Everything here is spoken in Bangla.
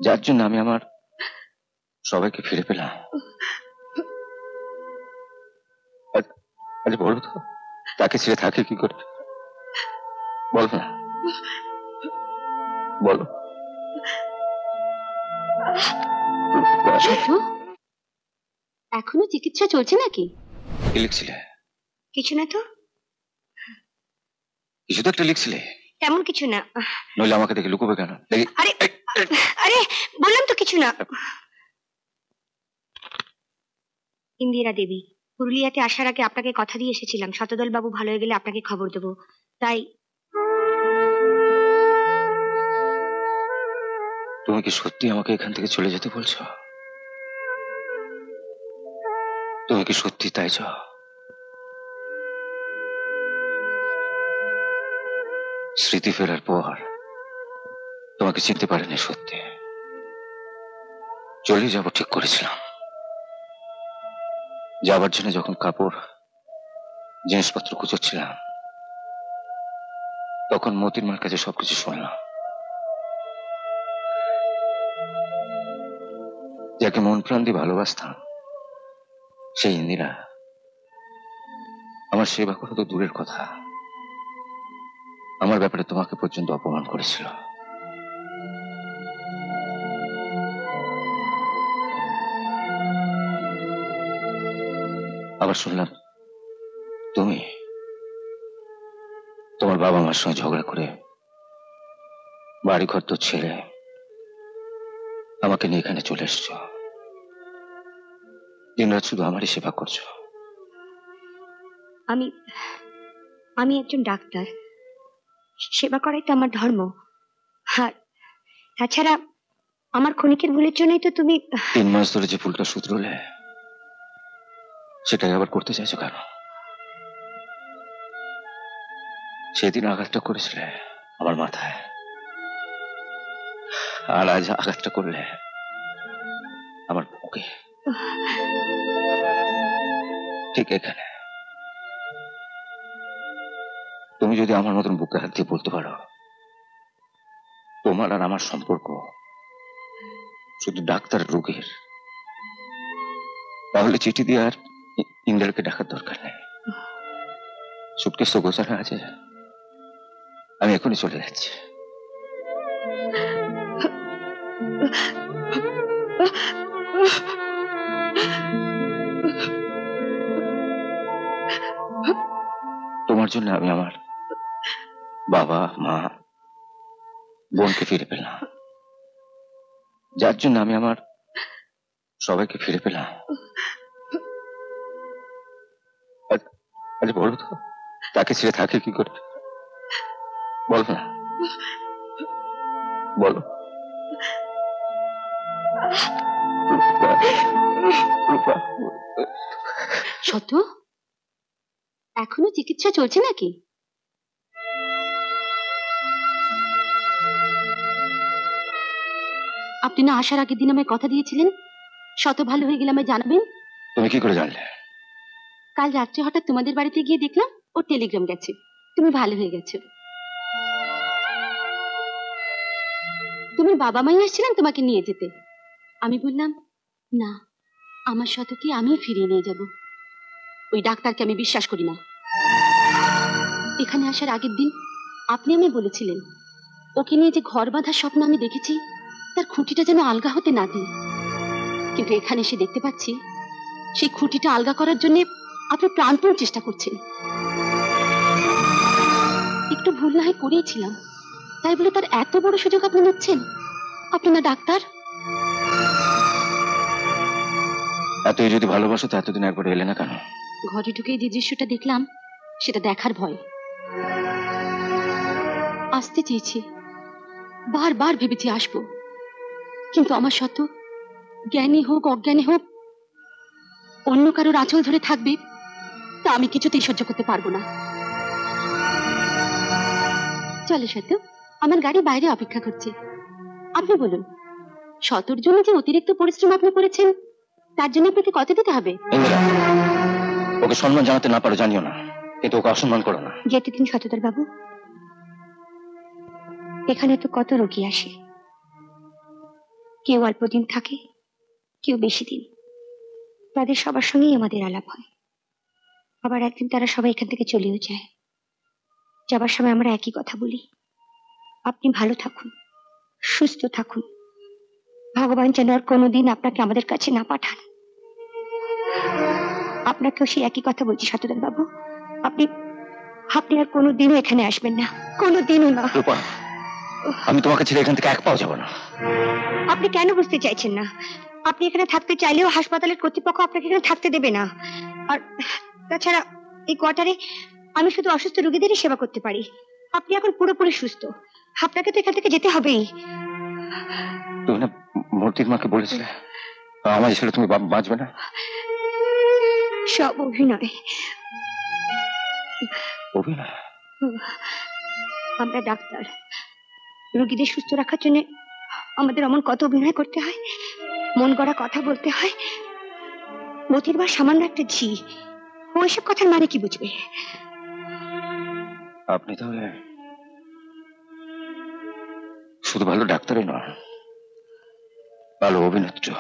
যার জন্য আমি আমার সবাইকে ফিরে পেলাম। আজ বলো তো, তাকে ছেড়ে থাকে কি করে? বলো না, বলো। এখনো চিকিৎসা চলছে নাকি? কি লিখছিলে? কিছু না তো। কিছু তো একটা লিখছিলে। তেমন কিছু না। নইলে আমাকে দেখে লুকোবে কেন? আরে আরে বললাম তো কিছু না। ইন্দিরা দেবী, পুরুলিয়াতে আসার আগে আপনাকে কথা দিয়ে এসেছিলাম, শতদল বাবু ভালো হয়ে গেলে আপনাকে খবর দেবো। তাই তুমি কি সত্যি আমাকে এখান থেকে চলে যেতে বলছো? তুমি কি সত্যি তাই চাও? স্মৃতি ফেরার পর তোমাকে চিনতে পারিনি, সত্যি চলে যাব ঠিক করেছিলাম। যাবার জন্য যখন কাপড় জিনিসপত্র কুচোচ্ছিলাম, তখন মতির মার কাছে সবকিছু শুনলাম। যাকে মন প্রাণ দিয়ে ভালোবাসতাম, সেই ইন্দিরা আমার সেবা করা তো দূরের কথা, আমার ব্যাপারে তোমাকে পর্যন্ত অপমান করেছিল। আবার শুনলাম তুমি তোমার বাবা মার সঙ্গে ঝগড়া করে বাড়ি ঘর তো ছেড়ে আমাকে নিয়ে এখানে চলে এসছো। দিনরাত শুধু আমারই সেবা করছো। আমি একজন ডাক্তার, সেবা করাই তো আমার ধর্ম। আর তাছাড়া আমার ক্ষণিকের ভুলের জন্যই তো তুমি 3 মাস ধরে যে ভুলটা শুধরোলে, সেটাই আবার করতে চাইছো কেন? সেদিন আঘাতটা করেছিলে আমার মাথায়, আর আজ আঘাতটা করলে আমার বুকে, ঠিক এখানে। তুমি যদি আমার মতন বুকে হাত দিয়ে বলতে পারো তোমার আর আমার সম্পর্ক শুধু ডাক্তার রোগীর, তাহলে চিঠি দিয়ে আর ইন্দ্রকে ডাকার দরকার নেই। সুটকেস তো গোছানো আছে, আমি এখনই চলে যাচ্ছি। তোমার জন্য আমি আমার বাবা মা বোনকে ফিরে পেলাম, যার জন্য আমি আমার সবাইকে ফিরে পেলাম। আজ বলো তো, তাকে ছেড়ে থাকে কি করে? বলো না, বলো। শত, এখনো চিকিৎসা চলছে নাকি? আপনি না আসার আগের দিন আমায় কথা দিয়েছিলেন শত ভালো হয়ে গেলে আমায় জানাবেন। তুমি কি করে জানলে? কাল রাত্রে হঠাৎ তোমাদের বাড়িতে গিয়ে দেখলাম ওর টেলিগ্রাম গেছে, তুমি ভালো হয়ে গেছো। তুমি বাবা মাই আসছিলেন তোমাকে নিয়ে যেতে, আমি বললাম না, আমার শতকে আমি ফিরিয়ে নিয়ে যাব। ওই ডাক্তারকে আমি বিশ্বাস করি না। এখানে আসার আগের দিন আপনি আমায় বলেছিলেন ওকে নিয়ে যে ঘর বাঁধার স্বপ্ন আমি দেখেছি তার খুঁটিটা যেন আলগা হতে না দিই, কিন্তু এখানে এসে দেখতে পাচ্ছি সেই খুঁটিটা আলগা করার জন্য আপনি প্রাণপণ চেষ্টা করছেন। একটু ভুল না হয় করেছিলাম, তাই বলে তার এত বড় সুযোগ আপনি নিচ্ছেন? আপনি না ডাক্তার। এতই যদি ভালোবাসো তো এতদিন একবার এলে না কেন? ঘরে ঢুকে যে দৃশ্যটা দেখলাম সেটা দেখার ভয় আসতে চেয়েছি, বারবার ভেবেছি আসবো, কিন্তু আমার শত জ্ঞানী হোক অজ্ঞানী হোক অন্য কারোর আঁচল ধরে থাকবে তা আমি কিছুতেই সহ্য করতে পারবো না। চলো শত, আমার গাড়ি বাইরে অপেক্ষা করছে। আপনি বলুন, শতর জন্য যে অতিরিক্ত পরিশ্রম আপনি করেছেন তার জন্য আপনাকে কত দিতে হবে? ওকে সম্মান জানাতে না পারো জানিও না, কিন্তু ওকে অসম্মান করো না। যেতে দিন শতদল বাবু, এখানে তো কত রোগী আসে, কেউ অল্প দিন থাকে, কেউ বেশি দিন। তাদের সবার সঙ্গেই আমাদের আলাপ হয়। আবার একদিন তারা সবাই এখান থেকে চলেও যায়। যাবার সময় আমরা একই কথা বলি, আপনি ভালো থাকুন, সুস্থ থাকুন, ভগবান যেন আর কোনোদিন আপনাকে আমাদের কাছে না পাঠান। আপনাকেও সেই একই কথা বলছি শতধর বাবু, আপনি আপনি আর কোনোদিনও এখানে আসবেন না, কোনোদিনও না। রূপা, আমি তোমাকে ছেড়ে এখান থেকে এক পাও যাব না। আপনি কেন বুঝতে চাইছেন না? আপনি এখানে থাকতে চাইলেও হাসপাতালের কর্তৃপক্ষ আপনাকে এখানে থাকতে দেবে না। আর তাছাড়া এই কোয়ার্টারে আমি শুধু অসুস্থ রোগীদেরই সেবা করতে পারি। আপনি এখন পুরোপুরি সুস্থ, আপনাকে তো এখান থেকে যেতে হবেই। তুমি না মূর্তির মাকে বলেছিলে আমার ছেলে তুমি বাঁচবে না? সব অভিনয়। অভিনয়? আমরা ডাক্তার, রোগীদের সুস্থ রাখার জন্য আমাদের অমন কত অভিনয় করতে হয়, মন গড়া কথা বলতে হয়। মতির মা সামান্য একটা ঝি, ওইসব কথার মানে কি বুঝবে? আপনি তাহলে শুধু ভালো ডাক্তারই নয়, ভালো অভিনেত্রী।